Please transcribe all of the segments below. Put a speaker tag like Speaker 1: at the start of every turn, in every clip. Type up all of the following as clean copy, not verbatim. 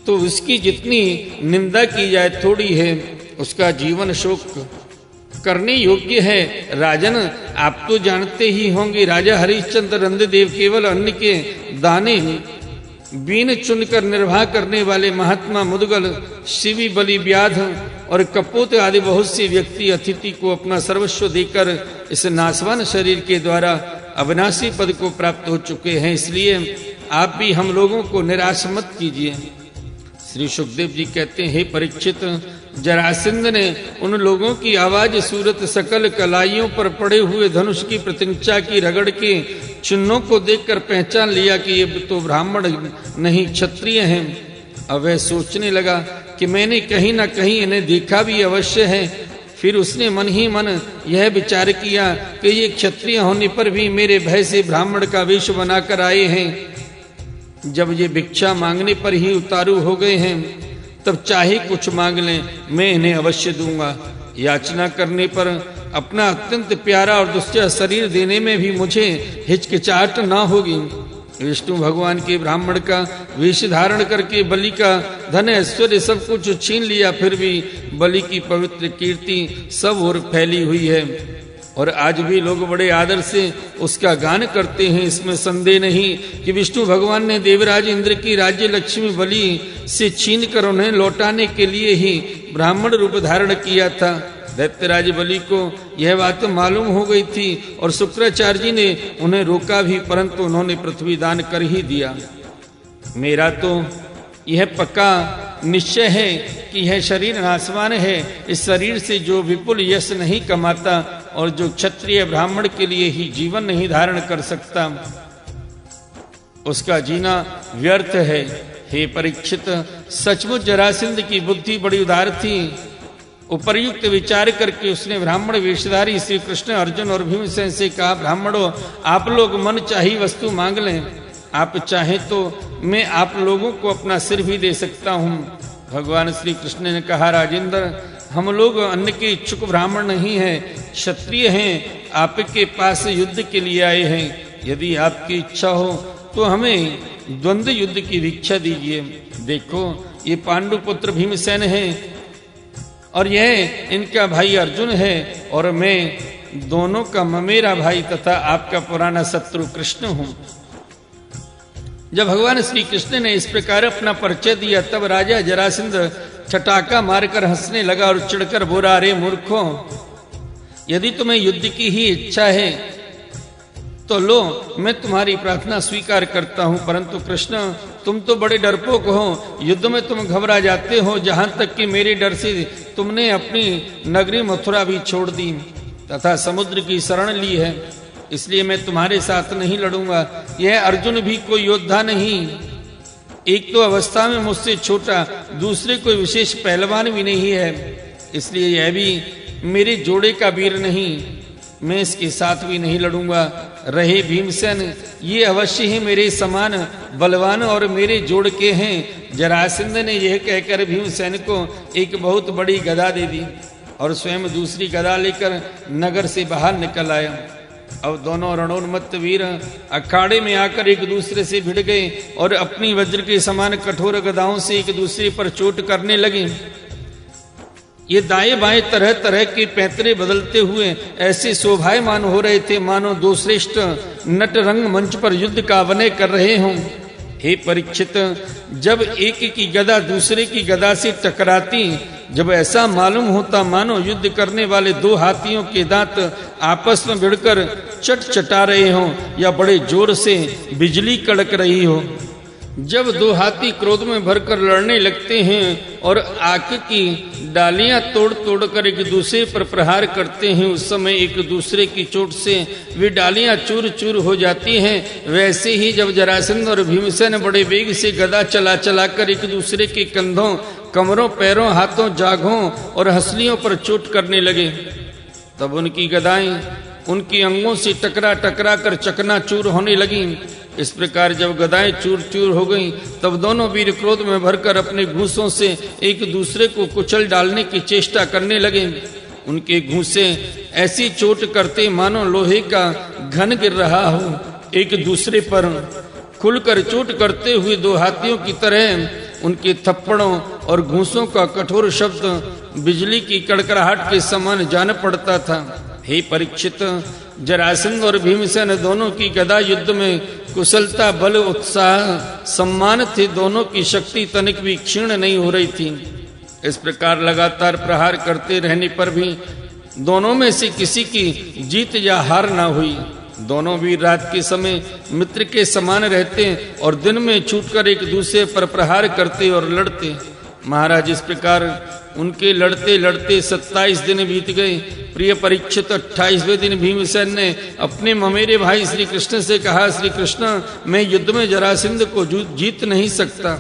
Speaker 1: तो उसकी जितनी निंदा की जाए थोड़ी है। उसका जीवन शोक करने योग्य है। राजन, आप तो जानते ही होंगे, राजा हरिश्चंद्र नंददेव केवल अन्न के दाने बीन चुनकर निर्वाह करने वाले महात्मा मुदगल, शिवी, बलि, व्याध और कपोत आदि बहुत से व्यक्ति अतिथि को अपना सर्वस्व देकर इस नासवान शरीर के द्वारा अविनाशी पद को प्राप्त हो चुके हैं। इसलिए आप भी हम लोगों को निराश मत कीजिए। श्री सुखदेव जी कहते हैं, हे परीक्षित, जरासंध ने उन लोगों की आवाज सूरत सकल कलाइयों पर पड़े हुए धनुष की प्रतिंचा की रगड़ के चिन्हों को देखकर पहचान लिया कि ये तो ब्राह्मण नहीं क्षत्रिय हैं। अब वह सोचने लगा कि मैंने कहीं ना कहीं इन्हें देखा भी अवश्य है। फिर उसने मन ही मन यह विचार किया कि ये क्षत्रिय होने पर भी मेरे भय से ब्राह्मण का वेश बनाकर आए हैं। जब ये भिक्षा मांगने पर ही उतारू हो गए हैं, तब चाहे कुछ मांग लें, मैं इन्हें अवश्य दूंगा। याचना करने पर अपना अत्यंत प्यारा और दुष्ट शरीर देने में भी मुझे हिचकिचाहट ना होगी। विष्णु भगवान के ब्राह्मण का वेश धारण करके बलि का धन ऐश्वर्य सब कुछ छीन लिया, फिर भी बलि की पवित्र कीर्ति सब ओर फैली हुई है और आज भी लोग बड़े आदर से उसका गान करते हैं। इसमें संदेह नहीं कि विष्णु भगवान ने देवराज इंद्र की राज्य लक्ष्मी बलि से छीन कर उन्हें लौटाने के लिए ही ब्राह्मण रूप धारण किया था। दैत्यराज बलि को यह बात मालूम हो गई थी और शुक्राचार्य जी ने उन्हें रोका भी, परंतु उन्होंने पृथ्वी दान कर ही दिया। मेरा तो यह पक्का निश्चय है कि यह शरीर नासवान है। इस शरीर से जो विपुल यश नहीं कमाता और जो क्षत्रिय ब्राह्मण के लिए ही जीवन नहीं धारण कर सकता, उसका जीना व्यर्थ है। हे परीक्षित, सचमुच जरासंध की बुद्धि बड़ी उदार थी। उपर्युक्त विचार करके उसने ब्राह्मण वेशधारी श्री कृष्ण, अर्जुन और भीमसेन से कहा, ब्राह्मणों, आप लोग मन चाही वस्तु मांग लें। आप चाहें तो मैं आप लोगों को अपना सिर भी दे सकता हूँ। भगवान श्री कृष्ण ने कहा, राजेंद्र, हम लोग अन्न के इच्छुक ब्राह्मण नहीं हैं, क्षत्रिय हैं। आपके पास युद्ध के लिए आए हैं। यदि आपकी इच्छा हो तो हमें द्वंद्व युद्ध की भिक्षा दीजिए। देखो, ये पांडुपुत्र भीमसेन है और यह इनका भाई अर्जुन है और मैं दोनों का ममेरा भाई तथा आपका पुराना शत्रु कृष्ण हूं। जब भगवान श्री कृष्ण ने इस प्रकार अपना परिचय दिया, तब राजा जरासंध छटाका मारकर हंसने लगा और चिढ़कर बोला, अरे मूर्खों, यदि तुम्हें युद्ध की ही इच्छा है तो लो, मैं तुम्हारी प्रार्थना स्वीकार करता हूं। परंतु कृष्ण, तुम तो बड़े डरपोक हो, युद्ध में तुम घबरा जाते हो। जहां तक कि मेरे डर से तुमने अपनी नगरी मथुरा भी छोड़ दी तथा समुद्र की शरण ली है, इसलिए मैं तुम्हारे साथ नहीं लड़ूंगा। यह अर्जुन भी कोई योद्धा नहीं, एक तो अवस्था में मुझसे छोटा, दूसरे कोई विशेष पहलवान भी नहीं है, इसलिए यह भी मेरे जोड़े का वीर नहीं, मैं इसके साथ भी नहीं लड़ूंगा। रहे भीमसेन, ये अवश्य ही मेरे समान बलवान और मेरे जोड़ के हैं। जरासंध ने यह कहकर भीमसेन को एक बहुत बड़ी गदा दे दी और स्वयं दूसरी गदा लेकर नगर से बाहर निकल आया। अब दोनों रणोन्मत्त वीर अखाड़े में आकर एक दूसरे से भिड़ गए और अपनी वज्र के समान कठोर गदाओं से एक दूसरे पर चोट करने लगे। ये दाएं बाएं तरह तरह के पैंतरे बदलते हुए ऐसे शोभायमान हो रहे थे मानो दो श्रेष्ठ नट रंग मंच पर युद्ध का अभिनय कर रहे हों। हे परीक्षित, जब एक की गदा दूसरे की गदा से टकराती, जब ऐसा मालूम होता मानो युद्ध करने वाले दो हाथियों के दांत आपस में भिड़कर चटा रहे हों या बड़े जोर से बिजली कड़क रही हो। जब दो हाथी क्रोध में भरकर लड़ने लगते हैं और आग की डालियां तोड़ तोड़ कर एक दूसरे पर प्रहार करते हैं, उस समय एक दूसरे की चोट से वे डालियां चूर चूर हो जाती हैं। वैसे ही जब जरासंध और भीमसेन बड़े वेग से गदा चला चला कर एक दूसरे के कंधों, कमरों, पैरों, हाथों, जाघों और हंसलियों पर चोट करने लगे, तब उनकी गदाएं उनके अंगों से टकरा टकरा कर चकनाचूर होने लगी। इस प्रकार जब गदाएं चूर चूर हो गईं, तब दोनों वीर क्रोध में भरकर अपने घूंसों से एक दूसरे को कुचल डालने की चेष्टा करने लगे। उनके घूंसे ऐसी चोट करते मानो लोहे का घन गिर रहा हो एक दूसरे पर। खुलकर चोट करते हुए दो हाथियों की तरह उनके थप्पड़ों और घूंसों का कठोर शब्द बिजली की कड़कड़ाहट के समान जान पड़ता था। हे परीक्षित, जरासंध और भीमसेन दोनों की गदा युद्ध में कुशलता, बल, उत्साह, सम्मान थे। दोनों की शक्ति तनिक भी क्षीण नहीं हो रही थी। इस प्रकार लगातार प्रहार करते रहने पर भी दोनों में से किसी की जीत या हार ना हुई। दोनों वीर रात के समय मित्र के समान रहते और दिन में छूटकर एक दूसरे पर प्रहार करते और लड़ते। महाराज, इस प्रकार उनके लड़ते लड़ते 27 दिन बीत गए। प्रिय परीक्षित, 28वें दिन भीमसेन ने अपने ममेरे भाई श्री कृष्ण से कहा, श्री कृष्ण, मैं युद्ध में जरासंध को जीत नहीं सकता।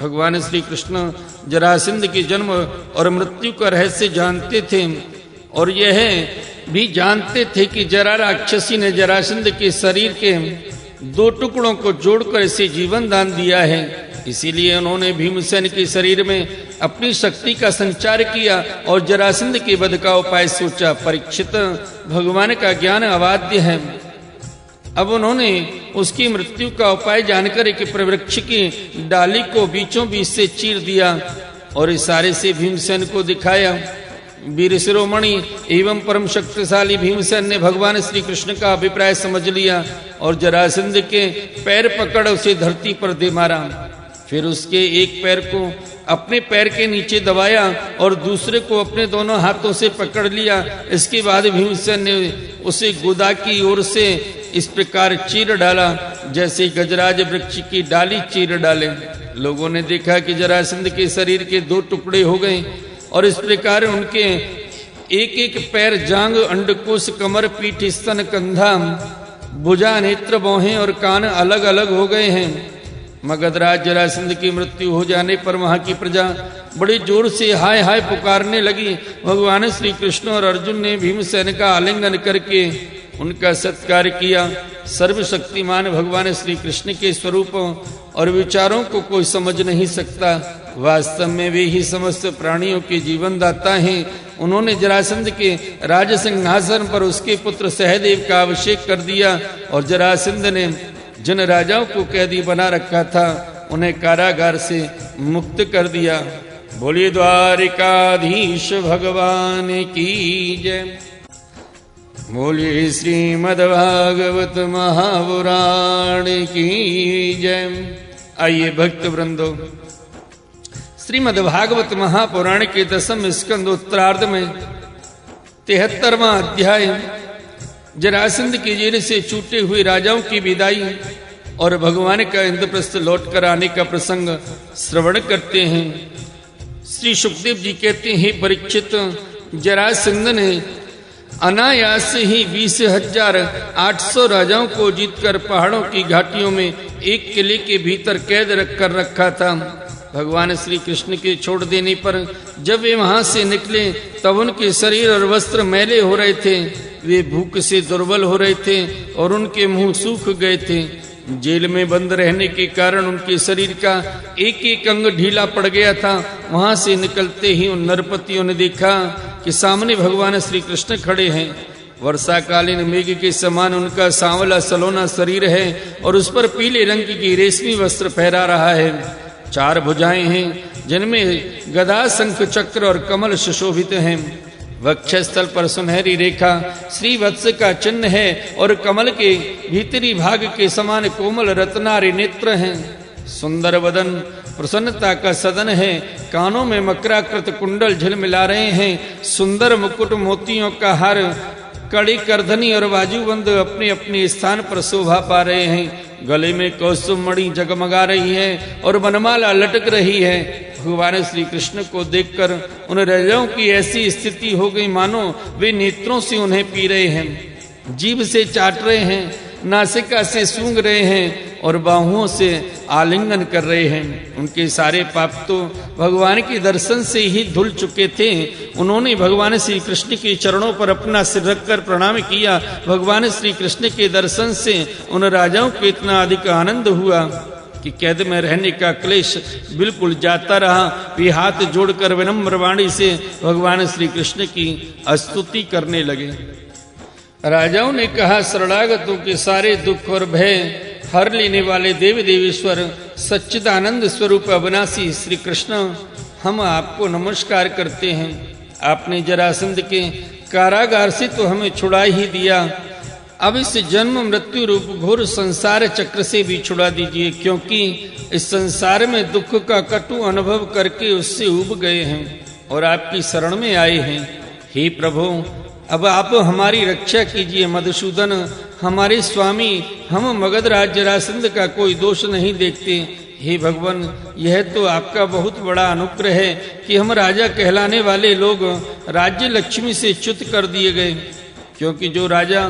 Speaker 1: भगवान श्री कृष्ण जरासंध के जन्म और मृत्यु का रहस्य जानते थे और यह भी जानते थे कि जरा राक्षसी ने जरासंध के शरीर के 2 टुकड़ों को जोड़कर इसे जीवन दान दिया है। इसीलिए उन्होंने भीमसेन के शरीर में अपनी शक्ति का संचार किया और जरासंध के वध का उपाय सोचा। परीक्षित, भगवान का ज्ञान अवाद्य है। अब उन्होंने उसकी मृत्यु का उपाय जानकर एक वृक्ष की डाली को बीचों बीच से चीर दिया और इशारे से भीमसेन को दिखाया। वीर शिरोमणि एवं परम शक्तिशाली भीमसेन ने भगवान श्री कृष्ण का अभिप्राय समझ लिया और जरासंध के पैर पकड़ उसे धरती पर दे मारा। फिर उसके एक पैर को अपने पैर के नीचे दबाया और दूसरे को अपने दोनों हाथों से पकड़ लिया। इसके बाद भीमसेन ने उसे गुदा की ओर से इस प्रकार चीर डाला जैसे गजराज वृक्ष की डाली चीर डाले। लोगों ने देखा कि जरासंध के शरीर के 2 टुकड़े हो गए और इस प्रकार उनके एक एक पैर, जांग, अंडकोश, कमर, पीठ, स्तन, कंधा, भुजा, नेत्र, भौहें और कान अलग अलग हो गए हैं। मगधराज जरासंध की मृत्यु हो जाने पर वहां की प्रजा बड़े जोर से हाय हाय पुकारने लगी। भगवान श्री कृष्ण और अर्जुन ने भीमसेन का आलिंगन करके उनका सत्कार किया। सर्वशक्तिमान भगवान श्री कृष्ण के स्वरूप और विचारों को कोई समझ नहीं सकता। वास्तव में वे ही समस्त प्राणियों के जीवन दाता हैं। उन्होंने जरासंध के राज सिंहासन पर उसके पुत्र सहदेव का अभिषेक कर दिया और जरासंध ने जिन राजाओं को कैदी बना रखा था उन्हें कारागार से मुक्त कर दिया। बोलिए द्वारिकाधीश भगवान की जय। बोलिए श्रीमद्भागवत महापुराण की जय। आइए भक्त वृंदो, श्रीमद्भागवत महापुराण के 10वें स्कंद उत्तरार्ध में 73वां अध्याय जरासंध की जेल से छूटे हुए राजाओं की विदाई और भगवान का इंद्रप्रस्थ लौट कर आने का प्रसंग श्रवण करते हैं। श्री सुखदेव जी कहते हैं, परीक्षित, जरासंध ने अनायास ही 20,800 राजाओं को जीतकर पहाड़ों की घाटियों में एक किले के भीतर कैद कर रखा था। भगवान श्री कृष्ण के छोड़ देने पर जब वे वहां से निकले तब उनके शरीर और वस्त्र मैले हो रहे थे। वे भूख से दुर्बल हो रहे थे और उनके मुंह सूख गए थे। जेल में बंद रहने के कारण उनके शरीर का एक एक अंग ढीला पड़ गया था। वहां से निकलते ही उन नरपतियों ने देखा कि सामने भगवान श्री कृष्ण खड़े हैं। वर्षाकालीन मेघ के समान उनका सांवला सलोना शरीर है और उस पर पीले रंग की रेशमी वस्त्र पहरा रहा है। 4 भुजाएं हैं जिनमें गदा, शंख, चक्र और कमल सुशोभित हैं। वक्षस्थल पर सुनहरी रेखा श्रीवत्स का चिन्ह है और कमल के भीतरी भाग के समान कोमल रत्नारे नेत्र हैं। सुंदर वदन प्रसन्नता का सदन है। कानों में मकराकृत कुंडल झिलमिला रहे हैं। सुंदर मुकुट, मोतियों का हार, कड़ी, करधनी और बाजूबंद अपने अपने स्थान पर शोभा पा रहे हैं। गले में कौस्तुभ मणि जगमगा रही है और वनमाला लटक रही है। भगवान श्री कृष्ण को देखकर उन राजाओं की ऐसी स्थिति हो गई मानो वे नेत्रों से उन्हें पी रहे हैं, जीभ से चाट रहे हैं, नासिका से सूंघ रहे हैं और बाहुओं से आलिंगन कर रहे हैं। उनके सारे पाप तो भगवान के दर्शन से ही धुल चुके थे। उन्होंने भगवान श्री कृष्ण के चरणों पर अपना सिर रखकर प्रणाम किया। भगवान श्री कृष्ण के दर्शन से उन राजाओं को इतना अधिक आनंद हुआ कि कैद में रहने का क्लेश बिल्कुल जाता रहा। वे हाथ जोड़कर विनम्र वाणी से भगवान श्री कृष्ण की स्तुति करने लगे। राजाओं ने कहा, शरणागतों के सारे दुख और भय हर लेने वाले देव देवेश्वर सच्चिदानंद स्वरूप अविनाशी श्री कृष्ण, हम आपको नमस्कार करते हैं। आपने जरासंध के कारागार से तो हमें छुड़ा ही दिया, अब इस जन्म मृत्यु रूप घोर संसार चक्र से भी छुड़ा दीजिए, क्योंकि इस संसार में दुख का कटु अनुभव करके उससे उब गए हैं और आपकी शरण में आए हैं। हे प्रभु, अब आप हमारी रक्षा कीजिए। मधुसूदन, हमारे स्वामी, हम मगध राज जरासंध का कोई दोष नहीं देखते। हे भगवान, यह तो आपका बहुत बड़ा अनुग्रह है कि हम राजा कहलाने वाले लोग राज्य लक्ष्मी से च्युत कर दिए गए, क्योंकि जो राजा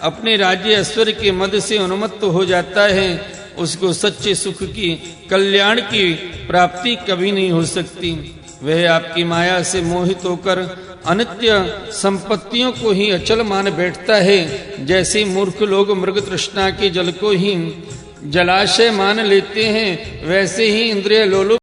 Speaker 1: अपने राज्य ऐश्वर्य के मद से उन्मत्त हो जाता है उसको सच्चे सुख की, कल्याण की प्राप्ति कभी नहीं हो सकती। वह आपकी माया से मोहित होकर अनित्य संपत्तियों को ही अचल मान बैठता है। जैसे मूर्ख लोग मृग तृष्णा के जल को ही जलाशय मान लेते हैं, वैसे ही इंद्रिय लोलुप